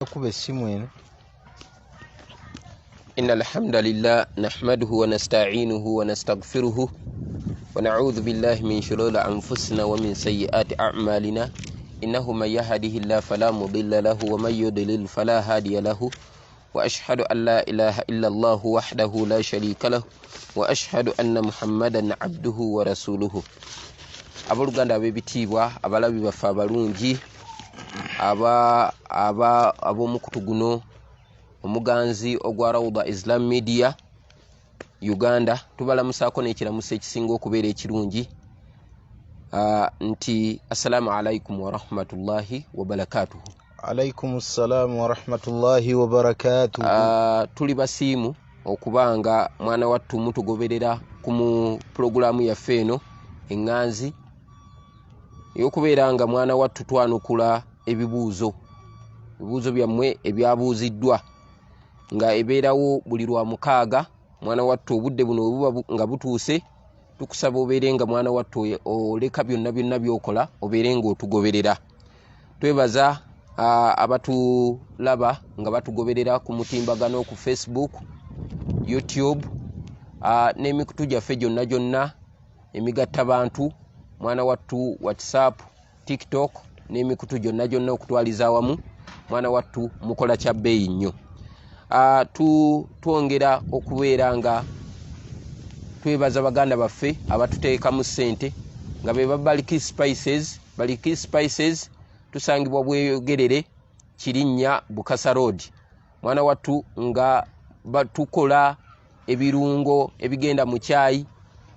كوبا السيموين. إن الحمد لله نحمده ونستعينه ونستغفره ونعوذ بالله من شرور أنفسنا ومن سيئات أعمالنا إنه من يهده الله فلا مضل له ومن يضلل فلا هادي له وأشهد أن لا إله إلا الله وحده لا شريك له وأشهد أن محمدا عبده ورسوله. Aboluganda abebitibwa abalabi bafa abalungi ab'omukutu guno omuganzi ogwa Rawda Islam Media Uganda tubalamusako n'ekiramuso ekisinga okubeera ekirungi nti assalamu alaikum wa rahmatullahi wa barakatuh. Alaikum assalam wa rahmatullahi wa barakatuh. Tuli basiimu okubanga mwana wattu mutugoberera ku programu yaffe eno enganzi yokubeera nga mwana wattu twanukula ebibuuzo byammwe ebyabuuziddwa nga ebeerawo buli lwa mukaaga. Mwana wattu obudde buno obuba nga butuuse tukusaba obeere nga mwana wattu oleka byonna byokola obeere nga otugoberera. Twebaza abatulaba nga batugoberera ku mutimbagano ku Facebook, YouTube n'emikutu gyaffe gyonna emigattabantu mwana wattu WhatsApp, TikTok n'emikutu gyonna okutwaliza awamu mwana wattu mukola kya bbeeyi nnyo. Twongera okubeera nga twebaza baganda baffe abatuteekamu ssente nga be Baliki Spices. Baliki Spices tusangibwa Bweyogerere Kirinnya Bukasa Road. Mwana wattu nga batukola ebirungo ebigenda mu chai,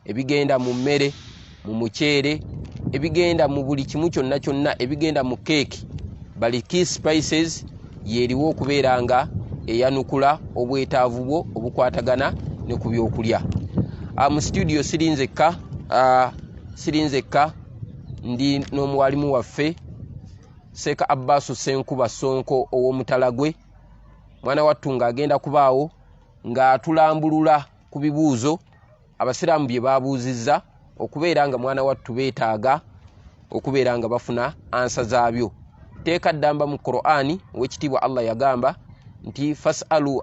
ebigenda mu mmere, mu muceere, ebigenda mu buli kimu kyonna ebigenda mu cake. Baliki Spices yeriwo okubeera nga eyanukula obwetaavu bwo obukwatagana ne ku byokulya. Mu studio sirinzekka ndi n'omuwalimu waffe Seeka Abbasu Senkuba Sonko ow'Omutalagwe. Mwana wattu ng'agenda kubaawo ng'atulambulula ku bibuuzo abasiraamu bye babuuzizza okubeera nga mwana wattu beetaaga okubeera nga bafuna ansa zaabyo. Teeka ddamba mu Qur'ani ow'ekitiibwa Allah yagamba nti fasalu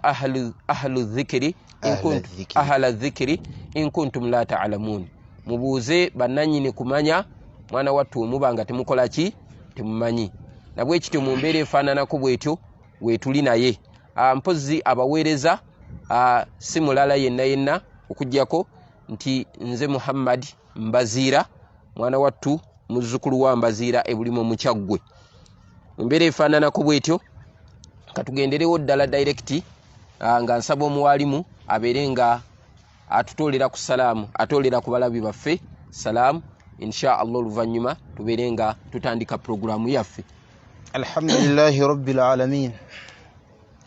ahla dhikri in kuntum la ta'lamun. Mubuuze bannannyini kumanya mwana wattu omuba nga temukola ki temumanyi. Nabwe ekityo mu mbeera efaananako bwetyo weetuli naye. Mpozzi abaweereza si mulala yenna okuggyako nti nze Muhammad Mbaziira mwana wattu muzzukulu wa Mbaziira ebulimu mu Kyaggwe. Mu mbeera efaananako bwetyo katugenderewo ddala direct nga nsaba omuwalimu abeere nga atutoolera ku salaamu atoolera ku balabi baffe salaamu insha Allah oluvannyuma tubeere nga tutandika programu yaffe. Alhamdulillahi rabbil alamin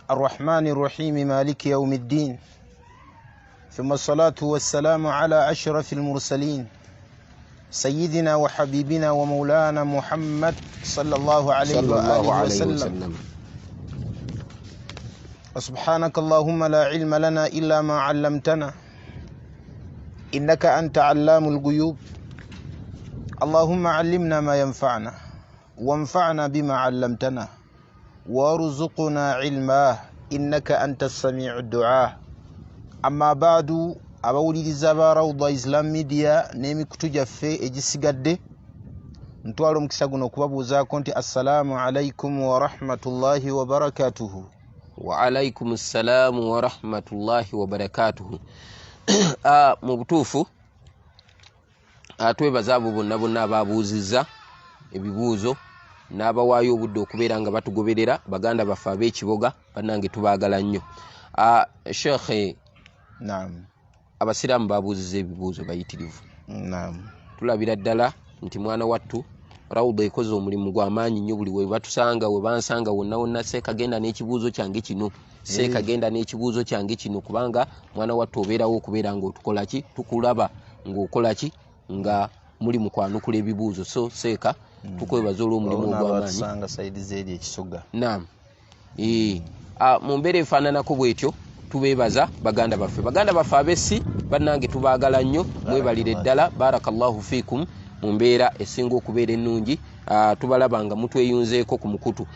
arrahmani rrahim maliki yawmiddin ثم الصلاة والسلام على أشرف المرسلين سيدنا وحبيبنا ومولانا محمد صلى الله عليه وآله وسلم. وسبحانك اللهم لا علم لنا إلا ما علمتنا إنك أنت علام الغيوب. اللهم علمنا ما ينفعنا وانفعنا بما علمتنا وارزقنا علما إنك أنت السميع الدعاء. Amma baadu abawuliriza ba Rawda Islam Media n'emikutu gyaffe egisigadde ntwala omukisa guno okubabuuzaako nti assalamu alaikum wa rahmatullahi wa barakatuhu. Wa alaikum assalamu wa rahmatullahi wa barakatuhu. Mu butuufu twebaza abo bonna ababuuzizza ebibuuzo n'abawaayo obudde okubeera nga batugoberera baganda baffe ab'ekiboga bannange tubaagala nnyo. Sheikh Naam. Abasiraamu babuuzizza ebibuuzo bayitirivu. Naam. Tulabira ddala nti mwana wattu Rawda ekoze omulimu gw'amaanyi nnyo buli we batusanga we bansanga wonna Seeka genda n'ekibuuzo kyange kino Seeka genda n'ekibuuzo kyange kino kubanga mwana wattu obeerawo okubeera nga otukola ki tukulaba ng'okola ki nga muli mu kwanukula ebibuuzo. So Seeka tukwebaza olw'omulimu ogw'amaanyi. Naam. Mu mbeera efaananako bwetyo tubeebaza baganda baffe abessi bannange tubaagala nnyo mwebalire ddala barakallahu fiikum mu mbeera esinga okubeera ennungi tubalabanga mutweyunzeeko ku mukutu.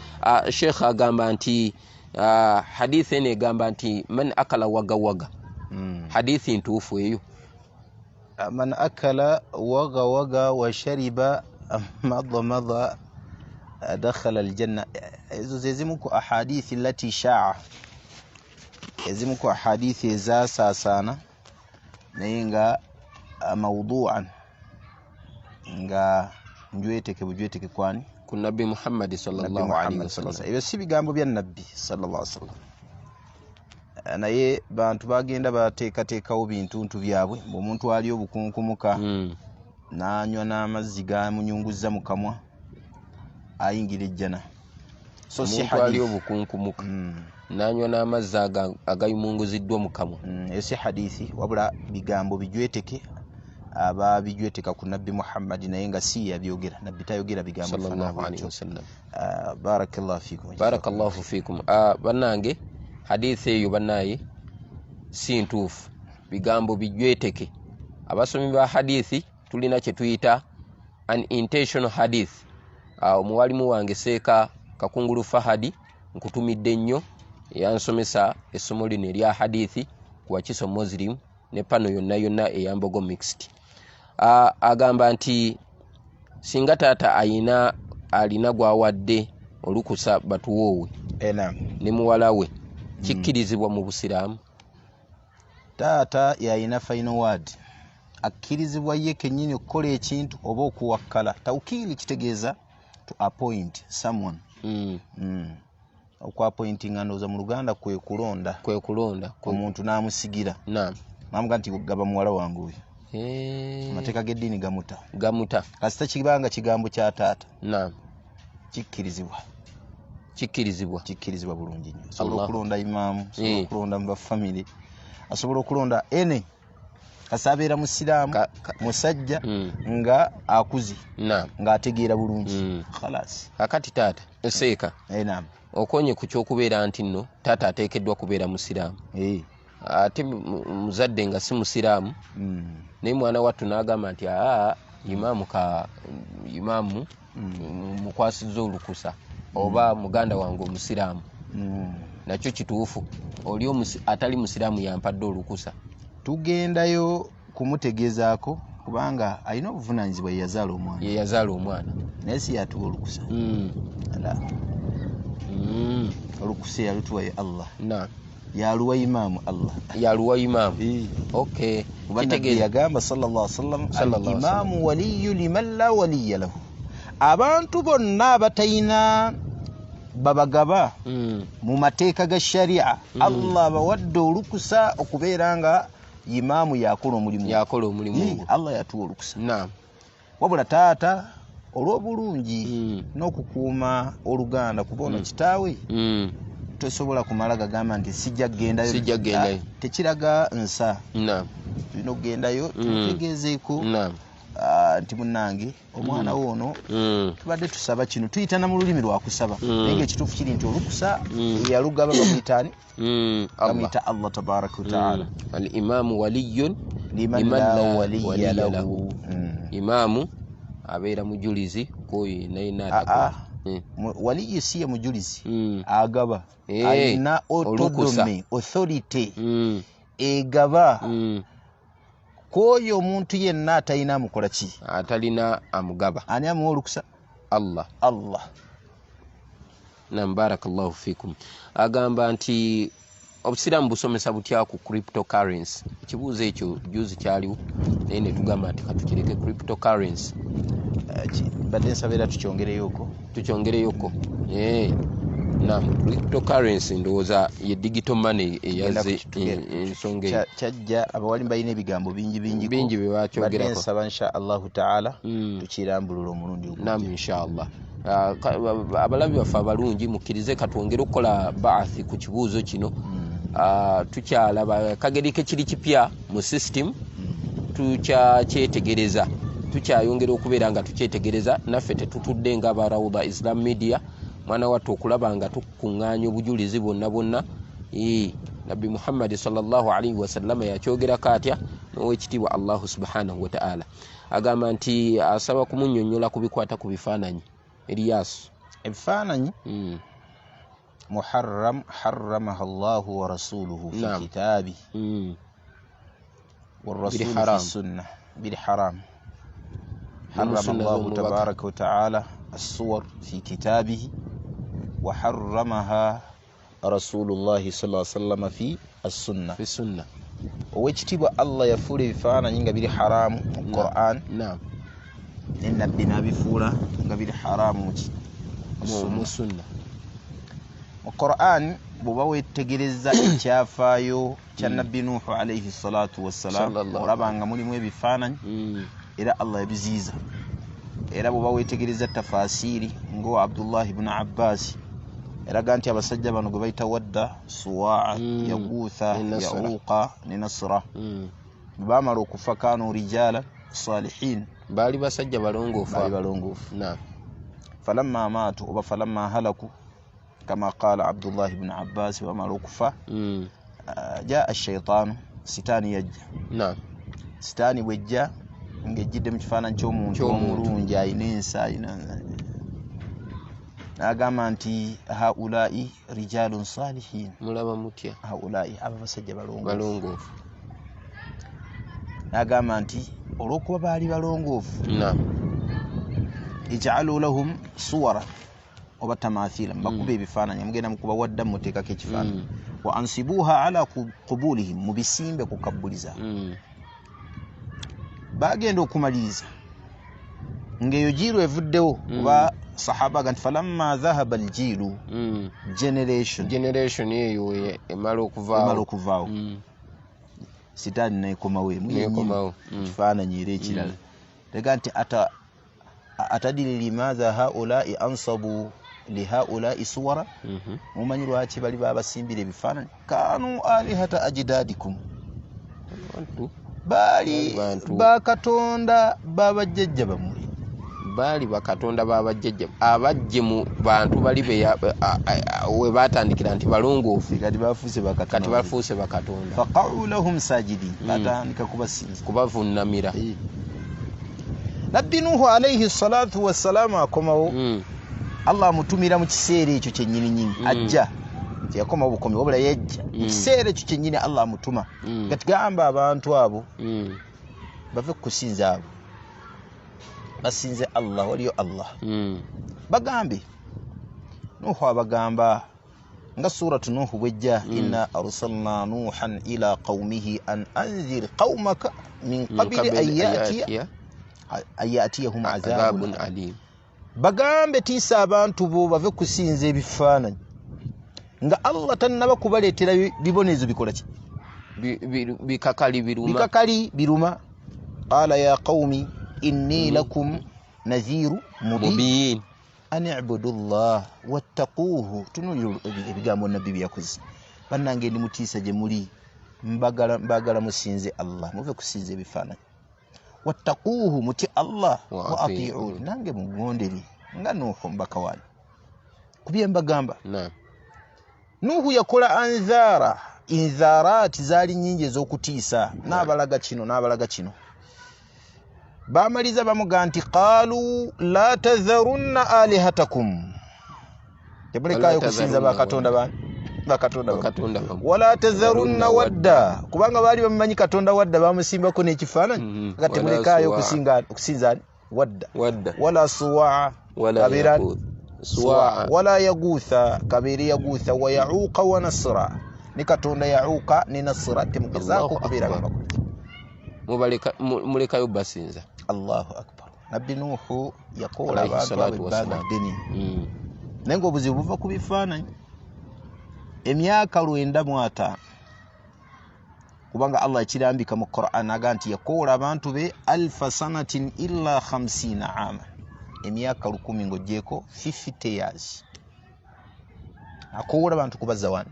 Sheikh agamba nti hadithi ene egamba nti man akala wagawaga. Hadithi ntuufu eyo? Man akala wagawaga wa shariba madha dakhala aljanna. Ezo zezimu ku ahadithi allati sha'a, ezimu ku ahadithi ezasaasaana naye nga mawdu'an, nga bujweteke kwani ku Nabbi Muhammad sallallahu alaihi wasallam. Ebyo si bigambo bya Nabbi sallallahu alaihi wasallam, naye bantu bagenda bateekateekawo bintuntu byabwe. Omuntu ali obukunkumuka n'anywa n'amazzi gamunyunguza mu kamwa ayingira ejjana. So si hadithi obukunkumuka n'anywa n'amazzi agayumunguziddwa mu kamwa. Si hadithi wabula bigambo bijweteke aba bijweteka ku Nabbi Muhammad naye nga si yabyogera. Nabbi tayogera bigambo sallallahu alaihi wasallam. Barakallahu fikum. Bannange hadithi eyo bannaye si ntuufu, bigambo bijweteke. Abasomi ba hadithi tulina kye tuyita an intentional hadith. Omuwalimu wange Seeka Kakungulu Fahadi nkutumidde nnyo yansomesa essomo lino erya hadithi ku Wakiso Muslim ne pano yonna eyambogo mixed. Agamba nti singa taata alina gwawadde olukusa batuwoowe ne muwala we kikkirizibwa mu Busiraamu? Taata yalina final word, akkirizibwa ye kennyini okukola ekintu oba okuwakkala. Tawkiili kitegeeza to appoint someone. Okwapointinga ndowooza mu Luganda kwe kulonda omuntu n'amusigira. Namuga nti gaba muwala wange oyo. Amateeka g'eddiini gamuta kasita kibanga kigambo kya taata kikkirizibwa bulungi nnyo. Asobola okulonda imaamu, asobola okulonda mu bafamily, asobola okulonda ene kasabeera musiraamu musajja nga akuzi ng'ategeera bulungi. Khalas. Kakati taata Seeka okonye ku kyokubeera nti nno taata ateekeddwa kubeera musiraamu, ate muzadde nga si musiraamu, naye mwana wattu n'agamba nti imaamu mukwasizza olukusa oba muganda wange omusiraamu. Nakyo kituufu? Oli atali musiraamu yampadde olukusa? Tugendayo kumutegezaako kubanga alina obuvunaanyizibwa ye yazaala omwana naye si yatuwa olukusa. Olukusa yalutuwa ye Allah. Yaluwa imaamu Allah. Okay. Kitegeeza yagamba sallallahu alaihi wasallam al-imaamu waliyyu liman la waliyya lahu. Abantu bonna abatayina babagaba mu mateeka ga sharia Allah bawadde olukusa okubeera nga imaamu yakola omulimu. Allah yatuwa olukusa. Wabula taata olw'obulungi n'okukuuma oluganda kuboona kitaawe tosobola kumala gagamba nti sijja gendayo. Tekiraga nsa. Tulina okugendayo tutegezeeko nti munnange omwana woono tubadde tusaba kino, tuyitana mu lulimi lwa kusaba naye ng'ekituufu kiri nti olukusa yalugaba bamuyitaani bamuyita Allah tabaraka wa taala. Al-imaamu waliyyun liman la waliyya lahu. Imaamu abeera mujulizi kwoyo naye waliyi si ye mujulizi, agaba, alina autonomy, authority, egaba kwoyo omuntu yenna atalina amukola ki? Atalina amugaba. Ani amuwa olukusa? Allah. Barakallahu fikum. Agamba nti obusiraamu busomesa butya ku cryptocurrency? Ekibuuzo ekyo juzi kyaliwo naye ne tugamba nti katukireke cryptocurrency. Badde nsabeera tukyongereyoko. Cryptocurrency ndowooza ye digital money eyaze ensonga kyajja. Abawalimu balina ebigambo bingi bye bakyogerako. Badde nsaba insha Allahu taala tukirambulula omulundi ogwo. Insha Allah. Abalabi baffe abalungi mukkirize katwongere okukola baathi ku kibuuzo kino. Tukyalaba kagerike kiri kipya mu system, tukyakyetegereza, tukyayongera okubeera nga tukyetegereza. Naffe tetutudde nga aba Rawda Islam Media mwana wattu okulaba nga tukuŋŋaanya obujulizi bwonna. Nabbi Muhammad sallallahu alaihi wasallam yakyogerako atya n'owekitiibwa Allahu subhanahu wa ta'ala. Agamba nti asaba kumunnyonnyola ku bikwata ku bifaananyi Ilyas ebifaananyi muharram harramaha Allahu wa rasuluhu fi kitabi والرسول في السنة بالحرام حرم الله تبارك وتعالى الصور في كتابه وحرمها رسول الله صلى الله عليه وسلم في السنة ويكتب الله يفول بفانا نيغا بيري حرام القرآن نعم النبي نبي فولا نيغا بيري حرام السنة القرآن buba wetegereza ekyafaayo kya nabbi Nuhu alayhi salatu wassalam olabanga mulimu ebifaananyi era Allah yabiziiza era buba wetegereza tafasiri ngo Abdullah ibn Abbas eraga nti abasajja bano gwe bayita Wadda Suwaa Yaghutha Yauqa ne Nasra bamala okufa kanu rijala salihin bali basajja balongoofu naam falamma maatu oba falamma halaku كما قال عبد الله بن عباس وما لوكفا جاء الشيطان ستاني يجا نعم ستاني وجا ngejidde mu kifaananyi ky'omuntu omulungi ayina ensa n'agamba nti haulai rijalun salihin mulaba mutya haulai aba basajja balongoofu n'agamba nti olw'okuba baali balongoofu ij'alu lahum suwara oba tamathila mbakuba ebifaananyi mugenda mukuba wadda muteekako ekifaananyi wa ansibuha ala qubulihim mubisimbe kukabbuliza bagenda okumaliriza ng'eyo jiiru evuddewo oba sahaba ganti falamma dhahaba aljiilu generation eyo emala okuvaawo sitaani nekomawo ekifaananyi era ekirala tega nti atadiri limadha haulai ansabu lihaulai suwara mumanyi lwaki bali babasimbira ebifaananyi kanu alihata ajdadikum bali bakatonda babajjajja bamwe bali bakatonda babajjajja abajje mu bantu bali we batandikira nti balongoofu kati bafuuse bakatonda faqa'u lahum sajidin batandika kubavunnamira nabbi Nuhu alayhi salatu wassalamu akomawo Allah amutumira mu kiseera ekyo kyennyini ajja yakomawo bukomi wabula yajja mu kiseera ekyo kyennyini Allah amutuma kati gamba abantu abo bave kusinza abo basinze Allah waliyo Allah bagambe Nuhu abagamba nga suratu Nuhu bwejja inna arsalna Nuhan ila qaumihi an anzir qaumaka min qabli an yatiyahum azabun alim bagambe tiisa abantu bo bave kusinza ebifaananyi nga Allah tannaba kubaleetera bibonezo bikola ki bikakali biruma qala ya qaumi inni lakum nadhiru mubin an i'budu Allah wattaquhu tunulira ebigambo nabbi byakoze bannange ndi mutiisa gye muli mbagala musinze Allah muve kusinza ebifaananyi wattaquhu muti Allah wa ati'u nange mugondere nga Nuhu mbaka wali kubyemba gamba Nuhu yakola inzarati zali nyingi ez'okutiisa n'abalaga kino bamaliza bamuga nti qalu la tadharunna alihatakum tebulekayo kusinza bakatonda wala tadharunna wadda kubanga bali bamanyi katonda wadda bamusimbako n'ekifaananyi nga tebulekayo okusinza wadda wala suwaa wala yaghutha kabiri yaghutha wa yauqa wa nasra ni katonda yauqa ni nasra temugezaako kubeera mulekayo basinza Allahu akbar nabbi Nuhu yakola abantu abebbanga ddene naye ng'obuzibu buva ku bifaananyi emyaka 95 kubanga Allah ekirambika mu Qur'an aga nti yakola abantu be alfa sanatin illa 50 ama emyaka 1000 ng'ogyeko 50 years akola abantu kubaza wano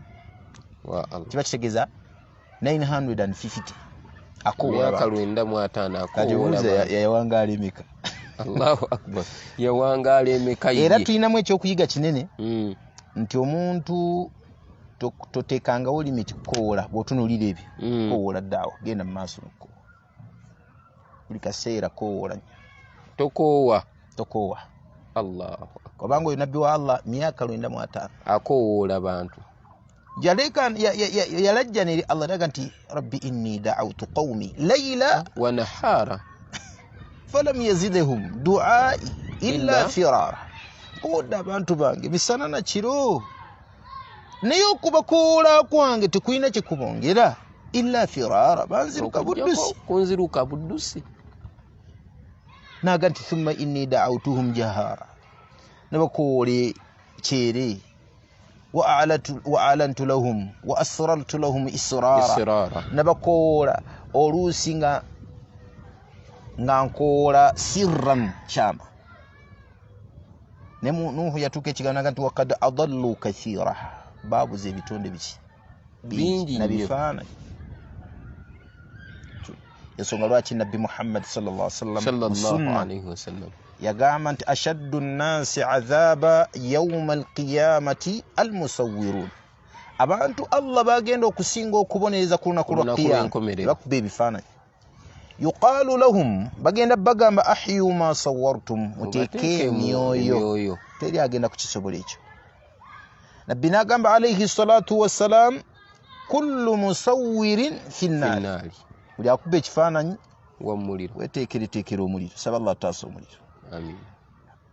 kiba kitegeeza 950 akola myaka 95 akola yawangaala emeka Allahu akbar yawangaala emeka era tulinamu ekyokuyiga kinene nti omuntu toteekangawo limiti kukoola bw'otunuulira ebyo koola ddaawo genda mu maaso nokoowa buli kaseera koola tokoowa Allahu akbar kubanga oyo nabbi wa Allah myaka 95 akowoola bantu jaleka yalajjana eri Allah daga nti rabbi inni da'awtu qaumi layla wa nahara falam yazidhum du'ai illa firara. Oda abantu bange bisana na kiro naye okubakoola kwange tekulina kyekubongera illa firara, banziruka buddusi kunziruka buddusi. Naga nti thumma inni da'awtuhum jahara, nabakoole kyere wa a'lantu lahum wa asrartu lahum israra, nabakoola oluusi nga nkoola sirran kyama. Ne Nuhu yatuuka ekigambo naga nti wakad adallu kathira, baabuza ebitonde bingi na bifaananyi. Ensonga lwaki nabbi Muhammad sallallahu alaihi wasallam yagamba nti ashaddu nnasi adhaaba yawma alqiyamati almusawwirun, abantu Allah bagenda okusinga okubonereza ku lunaku lwa qiyama bakuba ebifaananyi. Yuqalu lahum, bagenda bagamba ahyu ma sawwartum, muteeke emyoyo. Teri agenda kukisobola ekyo. Nabbi n'agamba alayhi salatu wassalam kullu musawwirin fi nnaari, buli akuba ekifaananyi w'omuliro weteekereteekera omuliro. Saba Allah taasa omuliro. Amin.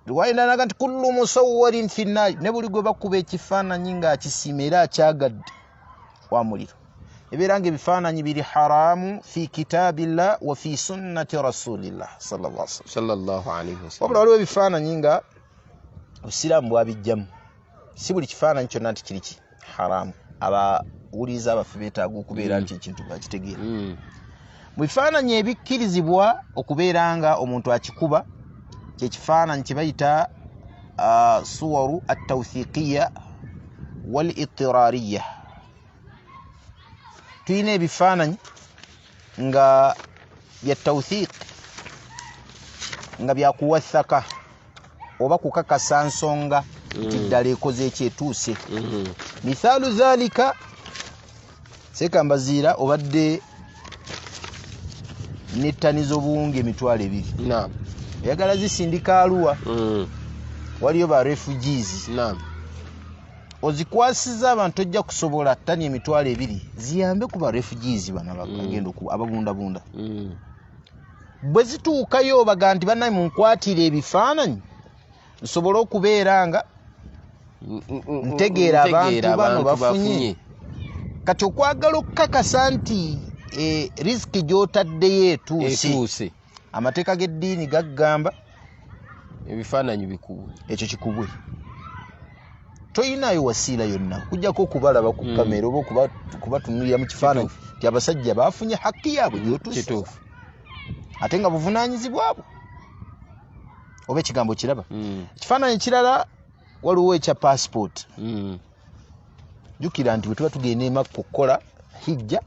Riwaya n'aga nti kullu musawwirin fi nnaari, ne buli gwe bakuba ekifaananyi ng'akisiima era akyagadde wa muliro. Ebeera ebifaananyi biri haramu fi kitabillah wa fi sunnati rasulillah sallallahu alaihi wasallam. Wabula waliwo ebifaananyi nga Obusiraamu bwabijjamu, si buli kifaananyi kyonna nti kiri haramu. Abawuliza abafe beetaaga okubeera nti ekintu bakitegeera. Mu bifaananyi ebikkirizibwa okubeera nga omuntu akikuba, kyekifaananyi kye bayita suwaru at-tawthiqiyya wal ittirariyya. Tuyina ebifaananyi nga bya tawthiq, nga byakuwathaka oba kukakasa nsonga nti ddala ekoze ekyetuuse. Mithaalu dhalika, sekambaziira obadde n'ettani z'obuwunga emitwalo 2, oyagala zisindika Arua, waliyo ba refugees, ozikwasiza abantu ojja kusobola ttani emitwalo 2 ziyambe ku ba refugees bano abagenda ababundabunda. Bwe zituukayo baga nti bannaye munkwatire ebifaananyi nsobola okubeera nga ntegeera abantu bano bafunye. Kati okwagala okukakasa nti riziki gy'otaddeyo etuuse, amateeka g'eddiini gaggamba ebifaananyi bikubwe, ekyo kikubwe. Toyinayo wasiila yonna kujjako okubalaba ku kamera oba okubatunulira mu kifaananyi nti abasajja baafunye hakki yaabwe gy'otuuse, ate nga buvunaanyizibwa bwo. Oba ekigambo kiraba. Ekifaananyi kirala waliwo ekya passport. Jukira nti bwe tuba tugenda e Makka okukola hijja,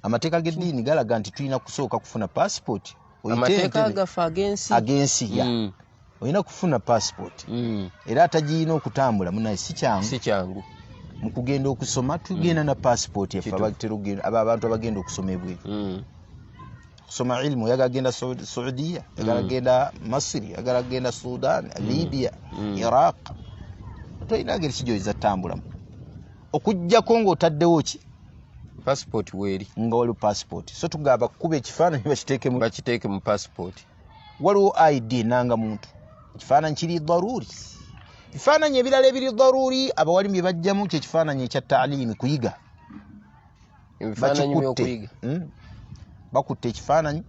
amateeka g'eddiini galaga nti tulina kusooka kufuna passport. Amateeka agafa agensi ya olina kufuna passport. Era atagiyina okutambula munaye si kyangu. Mu kugenda okusoma tugenda na passport yaffe abantu abagenda okusoma ebweru. Kusoma ilmu yagala genda Saudiya, yagala genda Masiri, yagala genda Sudan, Libya, Iraq. Toyina ngeri kijoyiza tambulamu okujjako ng'otaddewo ki passport weeri nga waliwo passport. So tugamba kuba ekifaananyi bakiteeke mu passport. Waliwo ID nanga muntu, ekifaananyi kiri daruri. Ebifaananyi ebirala ebiri daruri abawalimu bye bajjamu kyekifaananyi ekya taalimi, kuyiga. Ebifaananyi by'okuyiga bakutte ekifaananyi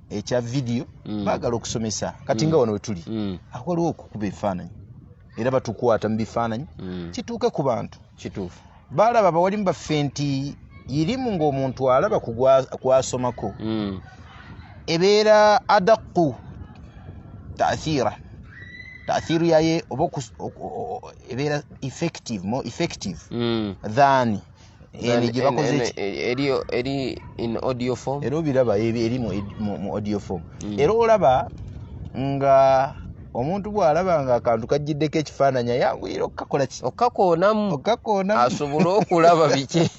ekya video baagala okusomesa. Kati nga wano we tuli waliwo okukuba ebifaananyi era batukwata mu bifaananyi kituuke ku bantu. Kituufu. Baalaba abawalimu baffe nti irimu ng'omuntu alaba kwasomako ebeera adaqu taathiru yaye oba ebeera more effective than eni gye bakoze eri in audio form. Era obiraba eri mu audio form. Era olaba nga omuntu bw'alaba nga akantu kajjiddeko ekifaananyi ayanguyira okakoonamu asobole okulaba biki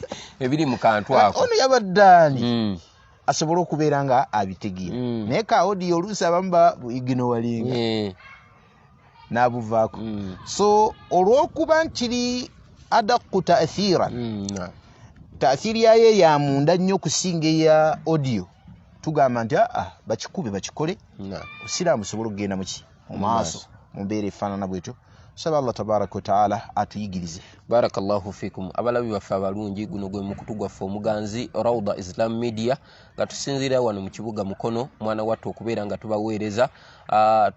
ebiri mu kantu ako. Ono yabaddaani asobole okubeera nga abitegeera. Naye ka audio oluusi abamu ignowalinga. n'abuvaako. So olw'okuba nkiri adaqu ta'thira, ta'thiri yayo ya munda nnyo okusinga eya audio, tugamba nti bakikube bakikole osiraamu sobola okugenda mu maaso mu mbeera efaanana bwetyo. Saba Allah tabaraka wa taala atuyigirize. Barakallahu fikum. Abalabi baffe abalungi, guno gwe mukutu gwaffe omuganzi Rawda Islam Media nga tusinzira wano mu kibuga Mukono, mwana wattu okubeera nga tubaweereza.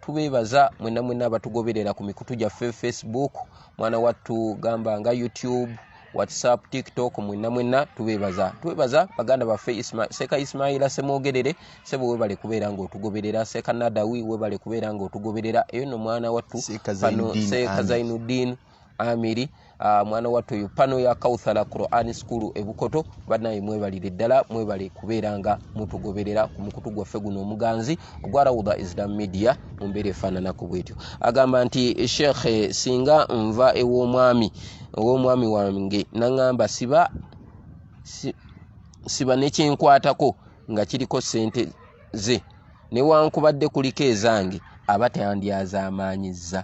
Tubeebaza mwenna abatugoberera ku mikutu gyaffe Facebook, mwana wattu gamba nga YouTube, WhatsApp, TikTok, mwenna tubeebaza baganda baffe Seka Ismaila Semwogerere sebo webale kubeera nga otugoberera, Seka Nadawi webale kubeera nga otugoberera, eyo no mwana wattu Seka Zainuddin Amiri, mwana wattu oyo pano ya Kauthara Quran School ebukoto, banaye mwebalire ddala, mwebale kubeera nga mutugoberera ku mukutu gwaffe guno omuganzi ogwa Rawda Islam Media mu mbeera efaananako bwetyo. Agamba nti Sheikh, singa nva ew'omwami wange nangamba siba nekyenkwatako nga kiriko sente ze, newankubadde kuliko ezange aba tandyazaamaanyizza.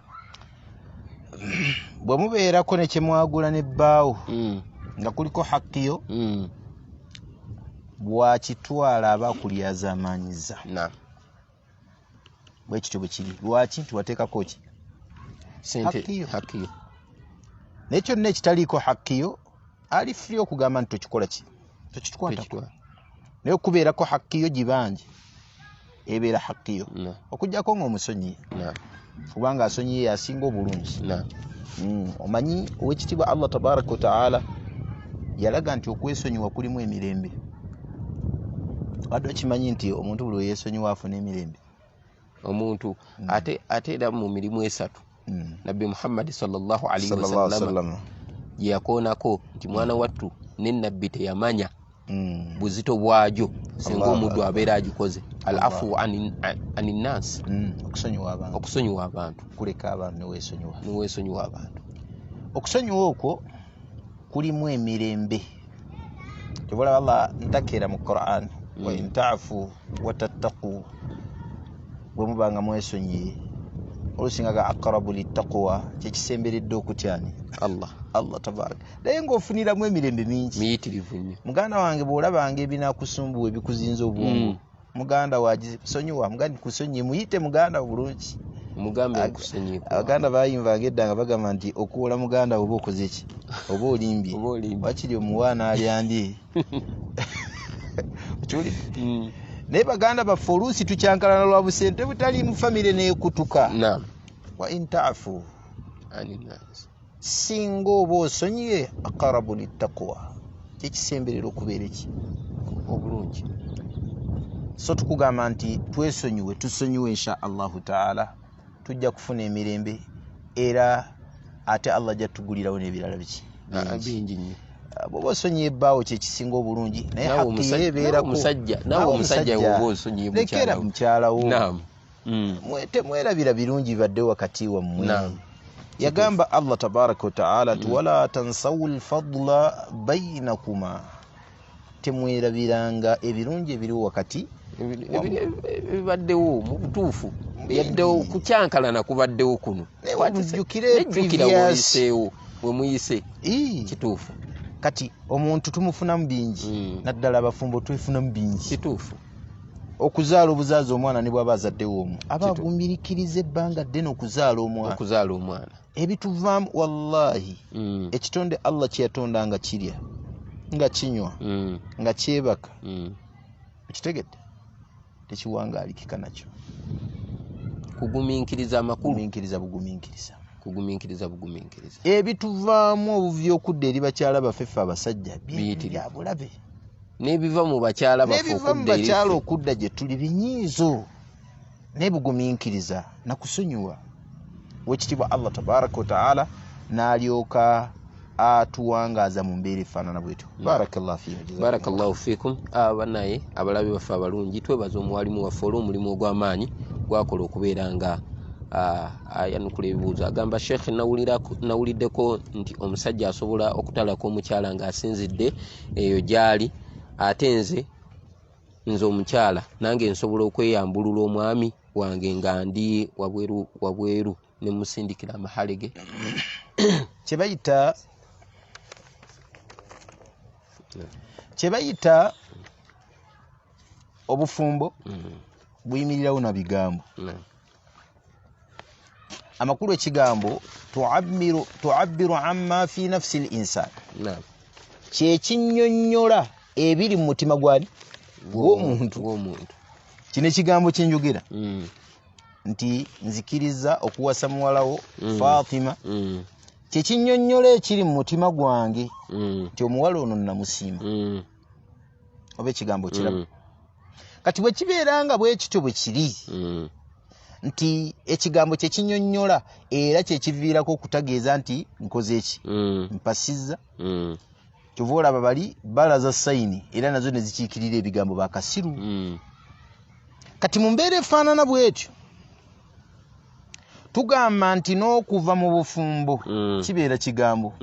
Bwe mubeerako ne kyemwagula n'ebbaawo nga kuliko hakkiyo, bwakitwala aba kulyazaamaanyizza. Bwe kityo bwe kiri. Lwaki? Nti wateekako ki? Hakkiyo. Naye kyonna ekitaliiko hakkiyo ali free okugamba nti tokikola ki, tokikwatako. Naye okubeerako hakkiyo gibangi ebeera hakkiyo, okuggyako ng'omusonyiye kubanga asonyiye yasinga obulungi. Omanyi ow'ekitiibwa Allah tabaraka wa taala yalaga nti okwesonyiwa kulimu emirembe. Wadde okimanyi nti omuntu buli weyeesonyiwa afuna emirembe omuntu ate era mu mirimu esatu Nabbi Muhammad sallallahu alaihi wasallam yakoonako nti mwana wattu n'ennabbi teyamanya buzito bwajo singa omuntu abeera agikoze. Al-afu anin nas, okusonyiwa abantu, kuleka abantu neweesonyiwa abantu. Okusonyiwa okwo kulimu emirembe. Kyobola Allah ntakera mu Quran, wa in ta'fu wa tattaqu, bwe mubanga mwesonyiye olusingaga aqrabu littaqwa, kyekisemberedde okutyani Allah tabaraka. Naye ng'ofuniramu emirembe mingi miyitirivu nnyo. Muganda wange bw'olabanga ebinakusumbuwa ebikuzinza obwongo, muganda wagisonyiwa, muganda kusonyiye muyite muganda bulungi, mugambe akusonyiye. Abaganda bayimvanga edda nga bagamba nti okuwola muganda oba okoze ki, oba olimbye, wakiri omuwaana alyandye. Naye baganda baffe oluusi tukyankalana lwa busente butali mu famire neekutuka. Wa in ta'fu anin nas, singa oba osonyiye aqrabu littaqwa, kyekisemberera okubeera eki obulungi. So tukugamba nti twesonyiwe, tusonyiwe insha Allahu taala, tujja kufuna emirembe era ate Allah ajja tugulirawo n'ebirala biki bingi nnyo. Bw'oba osonyiye ebbaawo kyekisinga obulungi, naye hakki yeebeerako. Nawe omusajja woba osonyiye mukyalawo, temwerabira birungi bibadde wakati wammwe. Yagamba Allah tabaraka wa taala nti wala tansawu lfadla bainakuma, temwerabiranga ebirungi ebiriwo wakati ebibaddewo mu butuufu, yaddewo kukyankalana kubaddewo kuno. Nejjukira wemuyiseewo we muyise kituufu. Kati omuntu tumufunamu bingi, naddala abafumbo twefunamu bingi. Kituufu. Okuzaala obuzaazi omwana ne bw'aba azaddewo omu aba agumbirikiriza ebbanga ddene okuzaala omwana. Ebituvaamu wallahi, ekitonde Allah kye yatonda nga kirya, nga kinywa, nga kyebaka, okitegedde, tekiwangaalikika nakyo. Kugumiikiriza amakulu, kugumiikiriza bugumiikiriza. Ebituvaamu obuvi okudda eri bakyala baffe ffe abasajja bya bulabe, n'ebiva mu bakyala baffe okudda gye tuli binyiizo, n'ebugumiikiriza nakusonyiwa. Wekitiibwa Allah tabaraka wa taala n'alyoka atuwangaaza mu mbeera efaanana bwetyo. Barakallahu fikum. Banaye abalabi baffe abalungi, twebaza omuwalimu waffe olw'omulimu ogw'amaanyi gwakola okubeera nga ayanukula ebibuuzo. Agamba Sheikh, nawuliddeko nti omusajja asobola okutalako omukyala ng'asinzidde eyo gy'ali, ate nze omukyala nange nsobola okweyambulula omwami wange nga ndi wabweru ne musindikira amahalege kye bayita obufumbo buyimirirawo na bigambo. Amakulu ekigambo tuabbiru amma fi nafsi al-insan, kyekinnyonnyola ebiri mu mutima gw'omuntu. Kino ekigambo kyenjogera nti nzikiriza okuwasa muwalawo Fatima, kyekinnyonnyola ekiri mu mutima gwange nti omuwala ono namusiima. Oba ekigambo kirabo. Kati bwe kibeera nga bwe kityo bwe kiri nti ekigambo kyekinnyonnyola era kyekiviirako okutageeza nti nkoze eki, mpasizza, kyova olaba bali balaza sayini era nazo ne zikiikirira ebigambo bakasiru. Kati mu mbeera efaanana bw'etyo tugamba nti n'okuva mu bufumbo kibeera kigambo,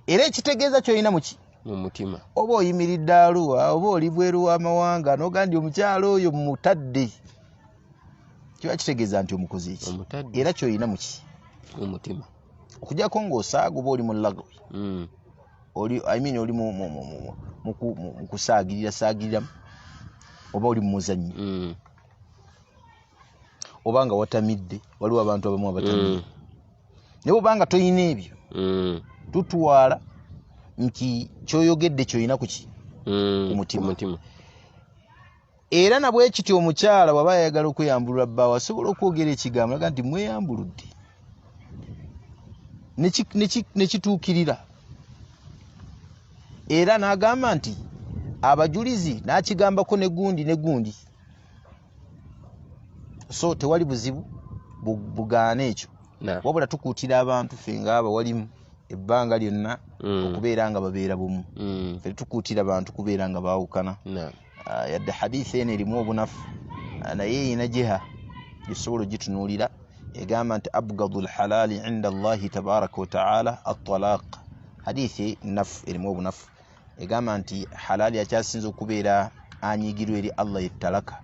era ekitegeeza ky'olina mu mutima. Oba oyimiridde Arua, oba oli bweru w'amawanga n'ogambye omukyalo oyo mutadde, kiba kitegeeza nti omukozi eki, era ky'olina mu mutima. Okujjako ng'osaaga oba oli mu lagwi, oli mu kusaagiriramu, oba oli mu muzannyo, oba nga watamidde, waliwo abantu abamu abatamidde. Naye obanga toyina ebyo tutwala nti kyoyogedde ky'olina ku mutima. Era nabwe kityo omukyala bw'aba ayagala okweyambulula bbaawe asobola okwogera ekigambo aga nti mweyambuludde, ne kituukirira. Era n'agamba nti abajulizi n'akigambako ne gundi. So tewali buzibu bugaana ekyo, wabula tukuutira abantu ffe ng'abawalimu ebbanga lyonna okubeera nga babeera bumu. Ffe tukuutira abantu kubeera nga baawukana. Yadde hadithi eno erimu obunafu naye eyina jiha gisobola ogitunuulira, egamba nti abgadu lhalali inda Allahi tabaraka wa taala at-talaq. Hadithi nafu erimu obunafu, egamba nti halali akyasinza okubeera anyiigirwa eri Allah yettalaka,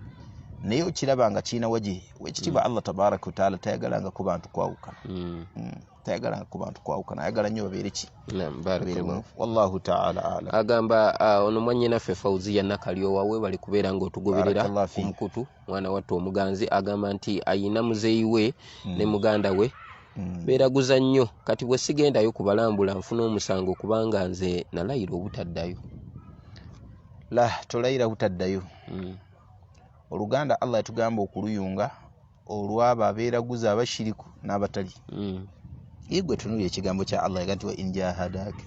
naye okiraba nga kirina waje wekitiibwa Allah tabaraka wa taala tayagalanga ku bantu kwawukana. Ayagala nnyo babeere wallahu taala alam. Agamba ono mwannyinaffe Fawziya Nakalyowa we bali kubeera ng'otugoberera ku mukutu, mwana wattu omuganzi, agamba nti ayina muzeeyi we ne muganda we beeraguza nnyo, kati bwe sigendayo kubalambula nfuna omusango kubanga nze nalayira obutaddayo. Tolayira butaddayo. Oluganda Allah yatugamba okuluyunga olw'abo abeeraguza abashiriku n'abatali. Igwe tunulira ekigambo kya Allah yaga nti wa in jahadaka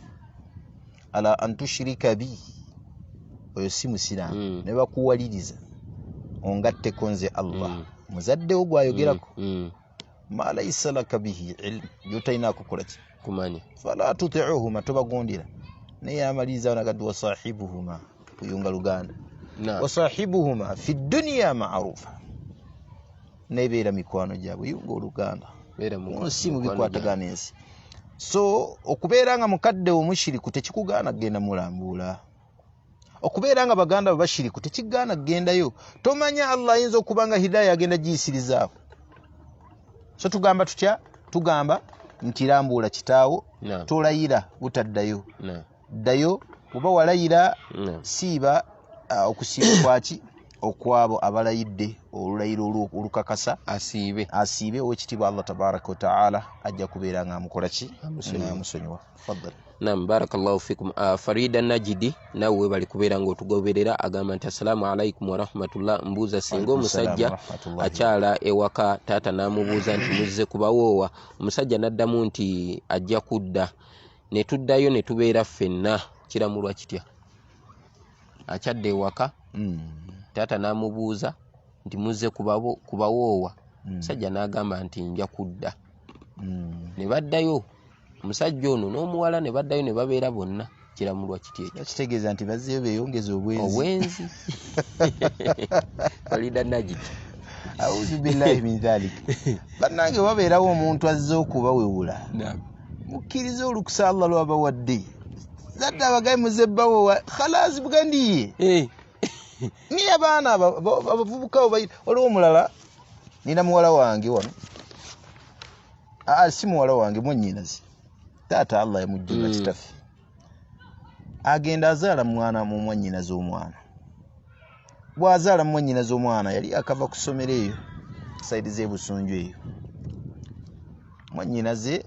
ala an tushrika bi, oyo si musiraamu, ne bakuwaliriza ongatteko nze Allah muzaddewo gwayogerako ma laysa laka bihi ilm, by'otalina kukola ki kumanya, fala tuti'uhuma, tobagondera. Naye amaliriza naga nti wasahibuhuma, kuyunga Luganda, wasahibuhuma fi dunya ma'rufa, nebeera mikwano gyabwe, yunga Oluganda si mu bikwatagana ensi. So okubeera nga mukadde omushiriku tekikugaana kugenda mulambula, okubeera nga baganda babashiriku tekigaana kugendayo. Tomanya Allah ayinza okuba nga hidaya agenda giyisirizaawo. So tugamba tutya? Tugamba nti lambula kitaawo, tolayira butaddayo. Ddayo oba walayira, siiba okusiiba kwaki okwabo abalayidde olulayiro olukakasa, asiibe owekitiibwa Allah tabaraka wa taala ajja kubeera nga amukola ki, amusonyiwa. Faddal. Naam, barakallahu fikum. Farida Najidi nawe bali kubeera ng'otugoberera, agamba nti assalamu alaikum wa rahmatullah. Mbuuza singa omusajja akyala ewaka taata n'amubuuza nti muzze kubawoowa, omusajja n'addamu nti ajja kudda, ne tuddayo ne tubeera ffenna, kiramulwa kitya? Akyadde ewaka taata n'amubuuza nti muzze kubawoowa, omusajja n'agamba nti nja kudda. Ne baddayo, omusajja ono n'omuwala ne baddayo ne babeera bonna, kiramulwa kitya ekyo? Kitegeeza nti bazzeyo beeyongeza obwenzi. Farida Najidi. Auzu billahi min dhalik. Bannange wabeerawo omuntu azze okubawewula, mukkirize olukusa Allah lwabawadde, zadde abagaye muze bbawoowa, khalaasi bugandiye. Ni abaana abavubuka waliwo omulala, nina muwala wange wano si muwala wange mwannyinaze taata Allah yamujjula kitaffe agenda azaala mwana mu mwannyinaze omwana bw'azaala mwannyinaze omwana yali akava ku ssomero eyo saidi z'ebusunju eyo mwannyinaze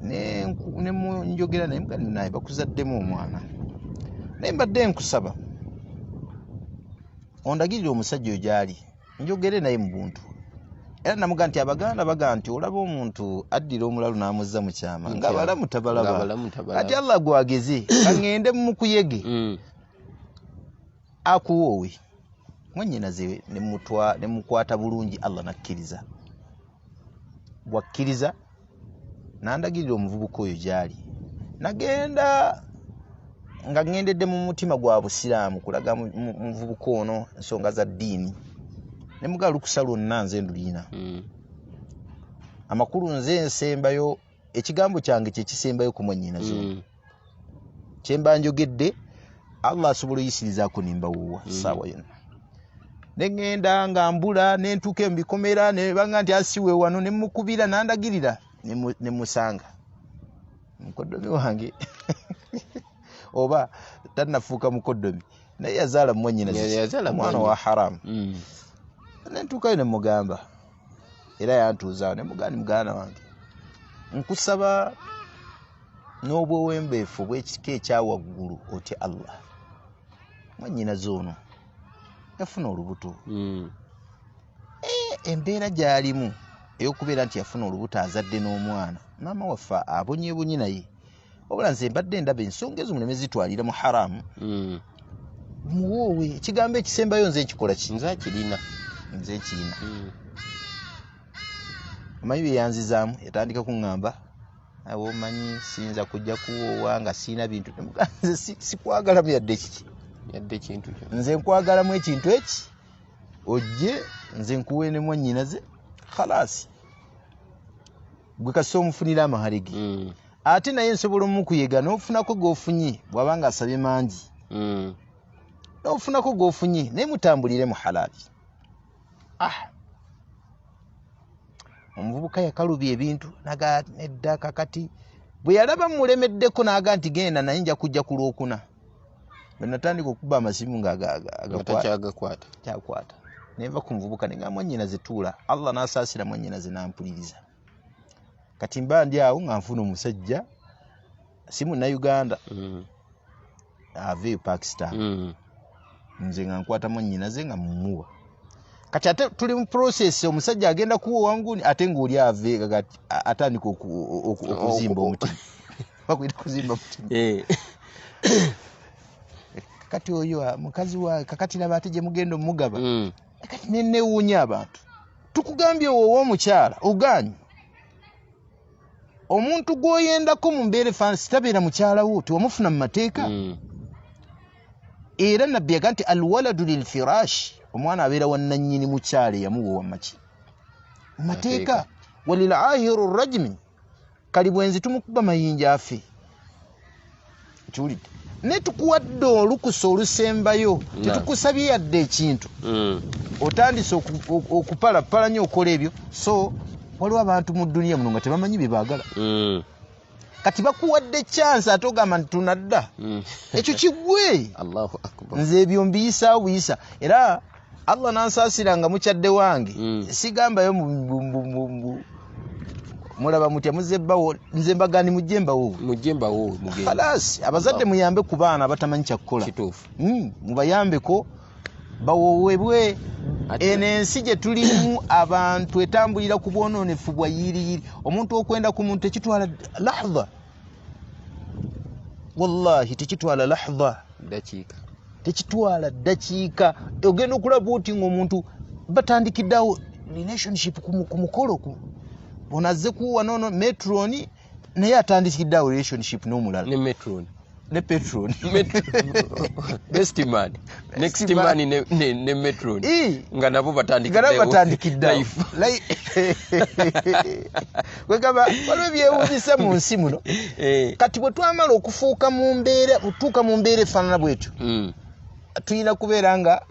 ne munjogera naye mugani naye bakuzaddemu omwana naye mbadde nkusaba ondagirira omusajja oyo gy'ali njogere naye mu buntu era namuga nti abaganda baga nti olaba omuntu addira omulalu n'amuzza mu kyama nga balamu tabalaba ati Allah gwageze kangende mu kuyege akuwoowe mwannyinaze ne mukwata bulungi Allah nakkiriza bwakkiriza nandagirira omuvubuka oyo gy'ali nagenda nga ngendedde mu mutima gwa busiraamu kulaga muvubuka ono ensonga za ddiini ne muga lukusa lwonna nze ndulina amakulu nze nsembayo ekigambo kyange kyekisembayo ku mwannyinaze kyemba njogedde Allah asobola oyisirizaako nimbawuwa saawa yonna negenda nga mbula nentuuka mu bikomera ne banga nti asiwe wano ne mukubira nandagirira ne musanga mukoddomi wange oba tannafuuka mukoddomi naye yazaala mwannyinaze omwana wa haramu nentuukayo ne mugamba era yantuuzaawo ne mugani muganda wange nkusaba n'obwewembeefu bw'ekika ekyawaggulu otya Allah mwannyinaze ono yafuna olubuto embeera gy'alimu ey'okubeera nti yafuna olubuto azadde n'omwana maama waffe abonyebonye naye obula nze mbadde ndaba ensonga ezo muleme zitwalira mu haramu muwoowe ekigambo ekisembayo nze nkikola ki nze kirina omanyi bye yanzizaamu yatandika kuŋŋamba awo omanyi siyinza kujja kuwoowa nga siina bintu nze sikwagalamu yadde kiki kintu nze nkwagalamu ekintu eki ojje nze nkuwe ne mwannyinaze khalasi gwe kasi omufunira amahale ge ate naye nsobola omukuyega n'ofunako g'ofunye bw'abanga asabye mangi n'ofunako g'ofunye naye mutambulire mu halali omuvubuka yakalubya ebintu naga nedda kakati bwe yalaba mulemeddeko n'aga nti genda naye nja kujja ku lwokuna bwe natandika okuba amasimu kyakwata neva ku muvubuka ne nga mwannyinaze tuula Allah n'asaasira mwannyinaze n'ampuliriza kati mba ndi awo nga nfuna omusajja si munnayuganda aveeyo Pakistan nze nga nkwata mwannyinaze nga mumuwa kati ate tuli mu process omusajja agenda kuwa wanguni ate ng'oli ave atandika okuzimba omutima bakwita kuzimba mutima kati oyo mukazi wa kakati laba ate gye mugenda omugaba kati nennewuunya abantu tukugambye wowe omukyala oganye omuntu gw'oyendako mu mbeera efaanana sitabeera mukyala wo tiwamufuna mu mateeka era nabbi yaga nti alwaladu lilfirashi omwana abeera wannannyini mukyala eyamuwa wamaki mu mateeka walilaahiru rajmi kali bwenzi tumukuba mayinja afe kiwulidde ne tukuwadde olukusa olusembayo tetukusabye yadde ekintu otandise okupalapala nnyo okola ebyo so waliwo abantu mu dduniya muno nga tebamanyi bye baagala kati bakuwadde chance ate ogamba nti tunadda ekyo kigwe Allahu akbar nze ebyo mbiyisa buyisa era Allah nansaasira nga mukyadde wange sigambayo mulaba mutya muzebbawo nze mbagani mujjembawo mugenda khalas abazadde muyambe ku baana batamanyi kyakukola kituufu mubayambeko bawoowebwe enensi gye tulimu abantu etambulira ku bwonoonefu bwa yiriyiri omuntu okwenda ku muntu tekitwala lahdha wallahi tekitwala lahdha tekitwala dakiika ogenda okulaba oti ng'omuntu batandikiddeawo relationship ku mukolo onazze kuwa nono metroni naye atandikiddeawo relationship n'omulala ne petron best man next man ne metron nga nabo batandikiddeawo wegaba waliwo ebyewuunyisa mu nsi muno kati bwe twamala okufuuka mu mbeera otuuka mu mbeera efaanana bwetyo tulina kubeera nga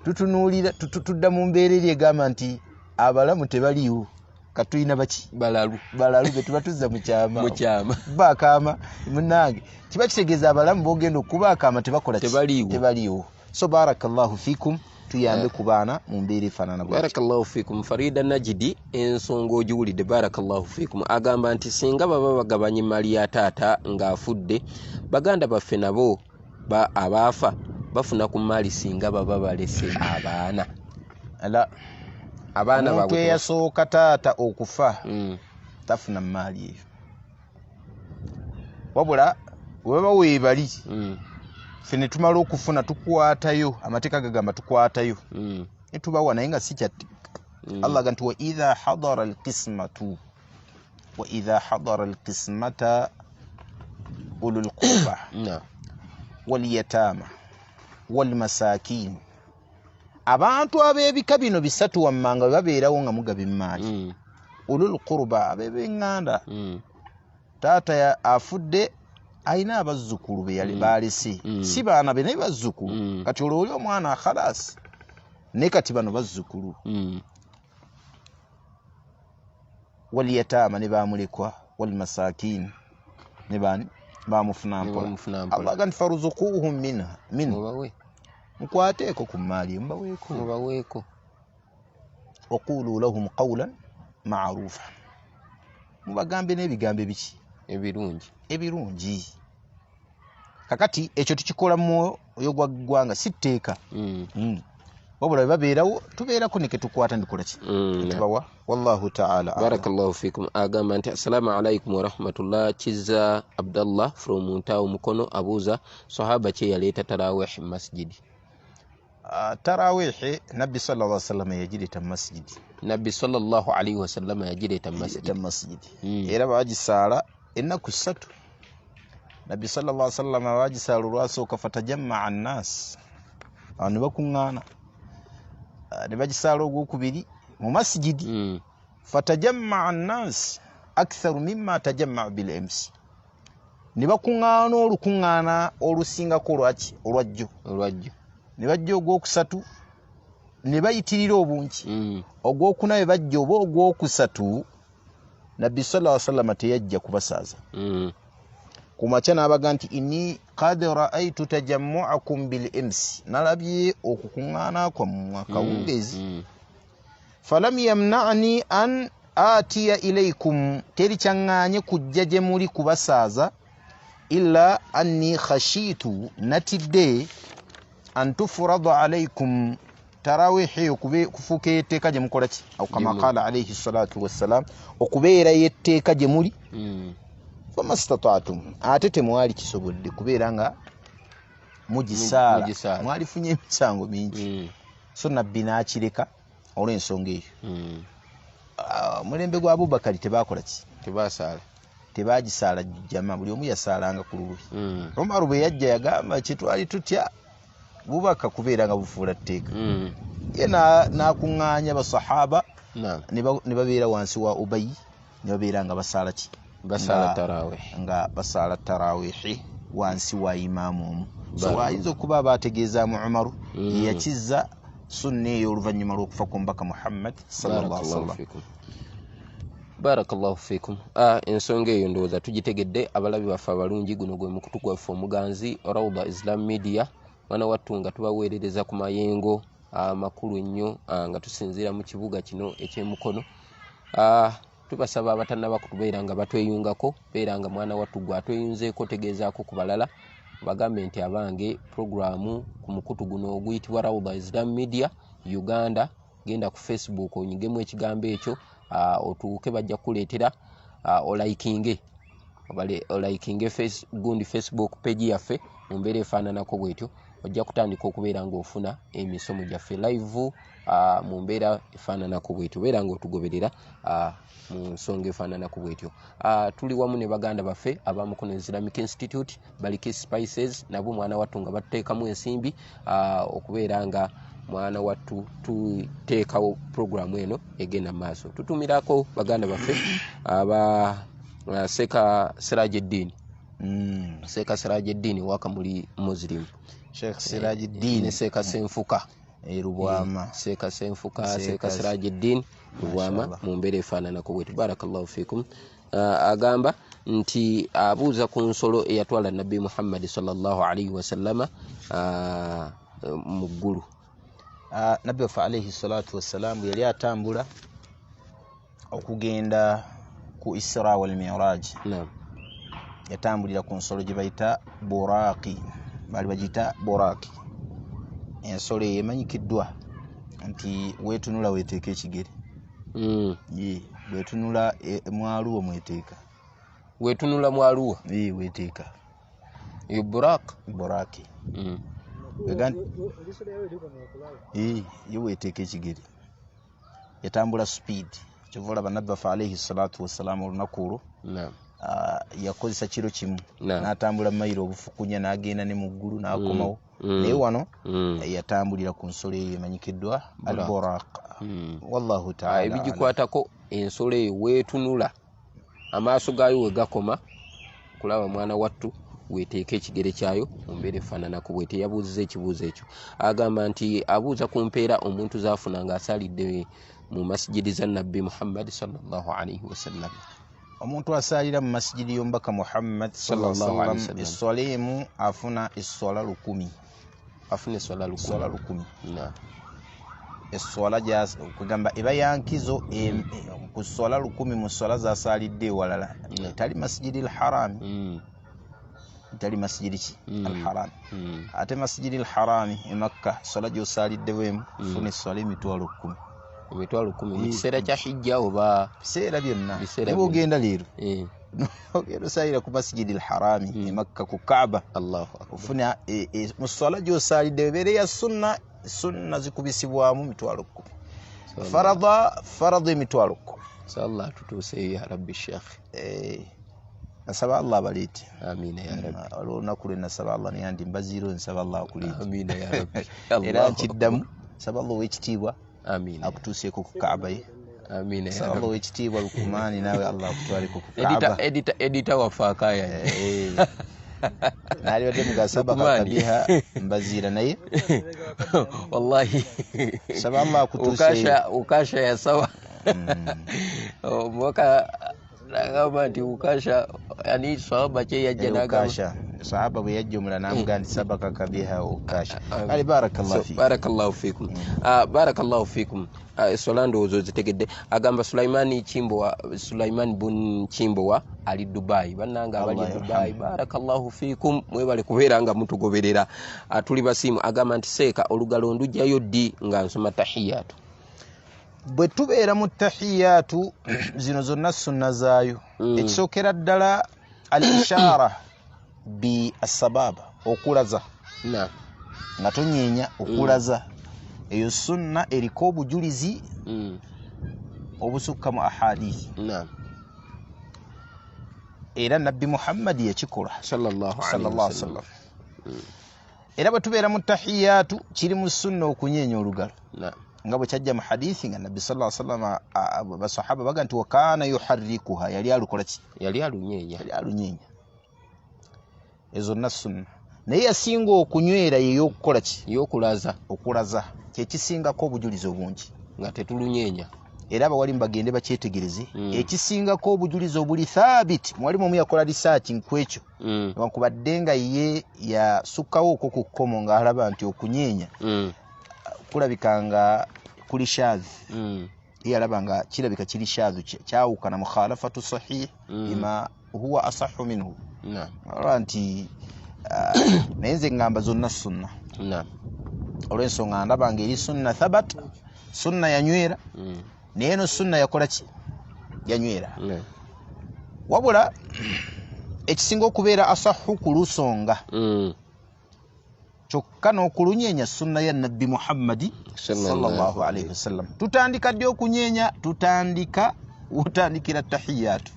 tutunuulira tudda mu mbeera eri egamba nti abalamu tebaliiwo katuyina baki balalu betuba tuzza mu kyama bakama munange kiba kitegeeza abalamu bogenda okubakama tebakola tebaliiwo. So barakallahu fikum, tuyambe ku baana mu mbeera efaanana bw'atyo. Barakallahu fikum. Farida Najidi ensonga ogiwulidde, barakallahu fikum, agamba nti singa baba bagabanye mali ya taata ng'afudde, baganda baffe nabo abaafa bafuna ku mali singa baba balese abaana. Abaana omuntu eyasooka taata okufa tafuna mali eyo, wabula webaba weebali ffe ne tumala okufuna tukwatayo, amateeka gagamba tukwatayo ne tubawa, naye nga si kyatti. Allah ga nti wa idha hadara alqismata ulul qurba wal yatama wal masakin, abantu ab'ebika bino bisatu wammanga babeerawo nga mugaba emmaali. Ulul qurba, ab'ebenganda, taata afudde ayina abazzukulu be yali balese, si baana be naye bazzukulu. Kati olwo oli omwana khalas, ne kati bano bazzukulu. Wal yatama, ne bamulekwa, wal masakin, ne bani bamufuna mpola. Allah ga nti farzuquhum minhu, mukwateeko ku maali mubaweeko. Waqulu lahum qawlan ma'rufa, mubagambe n'ebigambo ebirungi. Kakati ekyo tukikola mu mwoyo gwa ggwanga, si tteeka. Wabula bwe babeerawo tubeerako ne ke tukwata ndikola ki tubawa. Wallahu ta'ala. Barakallahu fikum. Agamba nti assalamu alaikum wa rahmatullah. Kiza Abdallah from Ntao Mukono abuuza sahaba ki yaleeta tarawih masjid. Tarawih Nabbi sallallahu alaihi wasallam yagireta masjid. Nabbi sallallahu alaihi wasallam yagireta masjid. Era bagisaala ennaku 3. Nabbi sallallahu alaihi wasallam bagisaala olwasooka fatajamma an-nas, ne bakuŋŋaana. Ne bagisaala ogwokubiri mu masjid, fatajamma an-nas aktharu mimma tajamma bil ams, ne bakuŋŋaana olukuŋŋaana olusingako olwajjo. Ne bajja ogwokusatu ne bayitirira obungi. Ogwokuna bwe bajja oba ogwokusatu, Nabbi sallallahu alaihi wasallam teyajja kubasaaza. Ku makya n'abaga nti inni qad ra'aytu tajammu'akum bil ams, nalabye okukuŋŋaana kwammwe akawungeezi. Falam yamna'ni an atiya ilaykum, teri kyaŋŋaanye kujja gye muli kubasaaza, illa anni khashitu, natidde an tufrada alaykum, tarawih eyo kufuuka etteeka gye mukola ki, aw kama qala alayhi salatu wassalam, okubeera yetteeka gye muli. Famastata'tum, ate temwali kisobodde kubeera nga mugisaala, mwalifunye emisango mingi. So Nabbi n'akireka olw'ensonga eyo. Mulembe gwa Abubakari tebakola ki, tebagisaala jama, buli omu yasaalanga ku lulwe. Umaru bwe yajja yagamba kyetwali tutya bubaka kubeera nga bufuula tteeka. Ye n'akuŋŋaanya basahaba ne babeera wansi wa Ubayi, ne babeera nga basaala ki, nga basaala tarawih wansi wa imaamu omu. So ayinza okuba bategeezaamu Umaru yakizza sunna eyo oluvannyuma lw'okufa kw'omubaka Muhammad sallallahu alaihi wasallam. Barakallahu fikum. Ensonga eyo ndowooza tugitegedde. Abalabi baffe abalungi, guno gwe mukutu gwaffe omuganzi Rawda Islam Media, mwana wattu nga tubaweerereza ku mayengo amakulu ennyo nga tusinziira mu kibuga kino eky'Emukono. Tubasaba abatannaba kutubeera nga batweyungako, beera nga mwana wattu gwe atweyunzeeko tegeezaako ku balala, bagambe nti abange programu ku mukutu guno oguyitibwa Rawda Islam Media Uganda, genda ku Facebook onyigemu ekigambo ekyo, otuuke bajja kuleetera olaikinge gundi Facebook page yaffe mu mbeera efaananako bwetyo, ojja kutandika okubeera ng'ofuna emisomo gyaffe live mu mbeera efaananako bwetyo, beera ng'otugoberera mu nsonga efaananako bwetyo. Tuli wamu ne baganda baffe abamukono Islamic Institute, Baliki Spices, nabo mwana wattu nga batuteekamu ensimbi okubeera nga mwana wattu tuteekawo programu eno egenda maaso. Tutumirako baganda baffe aba Seka Sirajeddin. Seka Sirajeddin waka muli Muslim. Sheikh Sirajeddin Seka Senfuka. Rubwama Seeka Senfuka Seeka Sirajuddin Rubwama mu mbeera efaananako bwetyo. Barakallahu fikum. Agamba nti abuuza ku nsolo eyatwala Nabbi Muhammad sallallahu alaihi wasallama mu ggulu. Nabbi waffe alayhi salatu wassalam yali atambula okugenda ku Isra wal Mi'raj. Yatambulira ku nsolo gye bayita Buraqi, bali bagita Buraqi. Ensolo emanyikiddwa nti weetunula weeteeka ekigere. Weetunula mwaluwo mweteeka. Weetunula mwaluwo? Weeteeka. Buraqi. Ye weeteeka ekigere. Yatambula speed. Kyova olaba Nabbi waffe alayhi salatu wassalam olunaku olwo yakozesa kiro kimu n'atambula mayiro obufukunya n'agenda ne mu ggulu n'akomawo. Naye wano yatambulira ku nsolo eyo emanyikiddwa al-Buraq. Wallahu ta'ala ebigikwatako ensolo eyo weetunula amaaso gaayo we gakoma kulaba mwana wattu weeteeka ekigere kyayo mu mbeera efaananako bw'etyo. Yabuuziza ekibuuzo ekyo. Agamba nti abuuza ku mpeera omuntu z'afuna ng'asaalidde mu masijidi za Nabbi Muhammad sallallahu alaihi wasallam. Omuntu asaalira mu masijidi y'omubaka Muhammad sallallahu alaihi wasallam essola emu afuna essola 1000. Afuna essola 1000. Essola kugamba eba yankizo ku ssola 1000 mu ssola zasaalidde ewalala. Tali masijidi al-Harami. Tali masijidi al-Harami. Ate masijidi al-Harami e Makka ssola gy'osaalidde bwemu funa essola emitwalo 10. Emitwalo 10 mu kiseera kya hijja oba biseera byonna. Eba ogenda leero ogenda osaalira ku masijidi al-Harami e Makka ku Kaaba. Allahu akbar. Ofuna mu ssola gy'osaalidde ebeera ya sunna zikubisibwamu mitwalo 10. Farada emitwalo 10. Inshallah tutuuseeyo ya Rabbi Sheikh. Nasaba Allah baleete. Amiina ya Rabbi. Olunaku lwe nasaba Allah niyandi mbaziiro nsaba Allah akuleete. Amiina ya Rabbi. Era nkiddamu nsaba Allah ow'ekitiibwa amiina akutuuseeko ku Kaaba ye. Amiina ya Nsaba Rabbi. Allah ow'ekitiibwa Lukumaani naawe Allah akutwaleko ku Kaaba. Edita wafaakaya. Nali wadde mugasaba kabiha mbaziira naye wallahi nsaba Allah akutuuseeyo. Ukasha ya sawa. Mwaka nagamba nti Ukasha yani sahaba kye yajja nagamba sahaba bwe yajja omula namugamba nti sabaka kabiha Ukasha. Ali barakallahu fikum. Barakallahu fikum. Barakallahu fikum. Solando ozozitegedde. Agamba Sulaiman bun Chimbowa ali Dubai. Bannanga abali Dubai. Barakallahu fikum. Mwebale kubeera nga mutugoberera. Tuli basimu agamba nti seeka olugalo ndujjayo ddi nga nsoma tahiyatu. Bwe tubeera mu tahiyatu zino zonna sunna zaayo. Ekisookera ddala al-ishara bi asbab okulaza. Nga tonyeenya okulaza. Eyo sunna eriko obujulizi obusukka mu ahadithi. Era Nabbi Muhammad yakikola sallallahu alaihi wasallam. Era bwe tubeera mu tahiyatu kiri mu sunna okunyeenya olugalo. Nga bwe kyajja mu hadithi nga Nabbi sallallahu alaihi wasallam basahaba baga nti wakana yuharrikuha yali alukola ki? Yali alunyeenya. Ezo na sunna. Naye yasinga okunywera yeyo okukola ki? Okulaza. Kye kisingako obujulizi obungi nga tetulunyeenya. Era abawali mbagende bakyetegereze. Ekisingako obujulizi obuli thabit. Mwalimu omu yakola research kwekyo. Newankubadde nga ye yasukkawo okwo ku kkomo ng'alaba nti okunyeenya kulabika nga kuli shadhi. Ye alaba nga kirabika kiri shadhi kyawukana mukhalafatu sahih ima huwa asahhu minhu. Alaba nti naye nze ngamba zonna sunna. Olw'ensonga ndaba ng'eri sunna thabat, sunna yanywera, naye eno sunna yakola ki? Yanywera. Wabula ekisinga okubeera asahhu ku lusonga kyokka n'okulunyeenya sunna ya Nabbi Muhammad sallallahu alaihi wasallam. Tutandika ddi okunyeenya? Utandikira tahiyatu.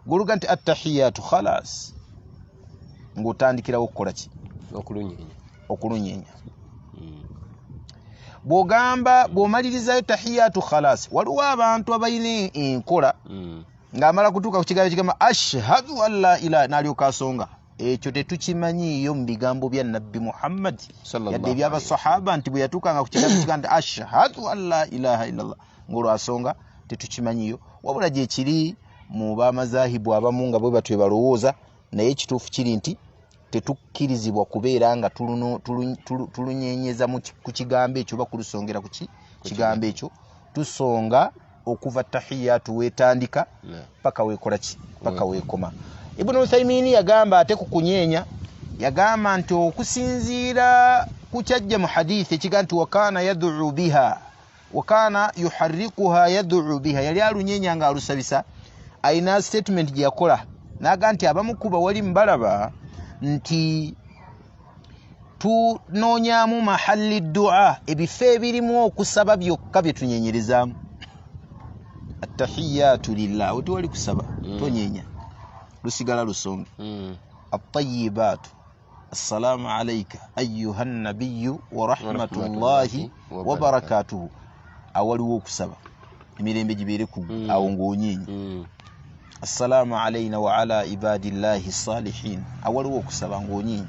Guluga nti attahiyatu khalas ng'otandikirawo okukola ki? Okulunyeenya. Bw'omalirizayo tahiyatu khalas. Waliwo abantu abalina enkola ng'amala kutuuka ku kigambo kigamba ashhadu an la ilaha n'alyoka asonga ekyo tetukimanyiiyo mu bigambo bya Nabbi Muhammad yadde eby'abasahaba nti bwe yatuukanga ku kigambo kiga nti ashhadu an la ilaha illallah ng'olwasonga tetukimanyiiyo wabula gye kiri mu bamazahibu abamu nga bwe batwe balowooza naye ekituufu kiri nti tetukkirizibwa kubeera nga tulunyenyeza ku kigambo ekyo oba kulusongera ku kigambo ekyo tusonga okuva tahiyatu wetandika paka wekola ki paka wekoma. Ibn Uthaymin yagamba ate ku kunyeenya yagamba nti okusinziira ku kyajja mu hadithi ekiga nti wakana yad'u biha wakana yuharrikuha yad'u biha yali alunyeenya nga alusabisa ayina statement gye yakola naga nti abamukuba wali mbalaba nti tunoonyaamu mahalli dua ebifo ebirimu okusaba byokka bye tunyenyerezaamu attahiyatu lillah oti wali kusaba tonyeenya lusigala lusonga at-tayyibatu assalamu alayka ayyuhan nabiyyu wa rahmatullahi wa barakatuhu awaliwo okusaba emirembe gibeere ku awo ng'onyeenya assalamu alayna wa ala ibadillahi salihin awaliwo okusaba ng'onyeenya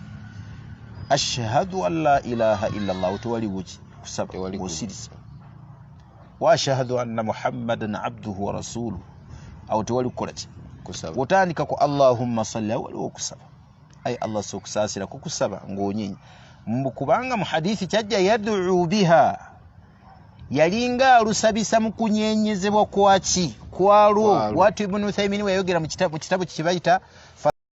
ashhadu an la ilaha illallah oti waliwo kusaba osirisa wa ashhadu anna muhammadan abduhu wa rasuluhu awo tewali kukola ki kusaba otandika ku allahumma salli waliwo okusaba ay allah sokusaasira kukusaba ng'onyeenya kubanga mu hadithi kyajja yad'u biha yalinga alusabisa mu kunyeenyezebwa kwaki kwalwo watu Ibn Uthaymin wayogera mu kitabu kibayita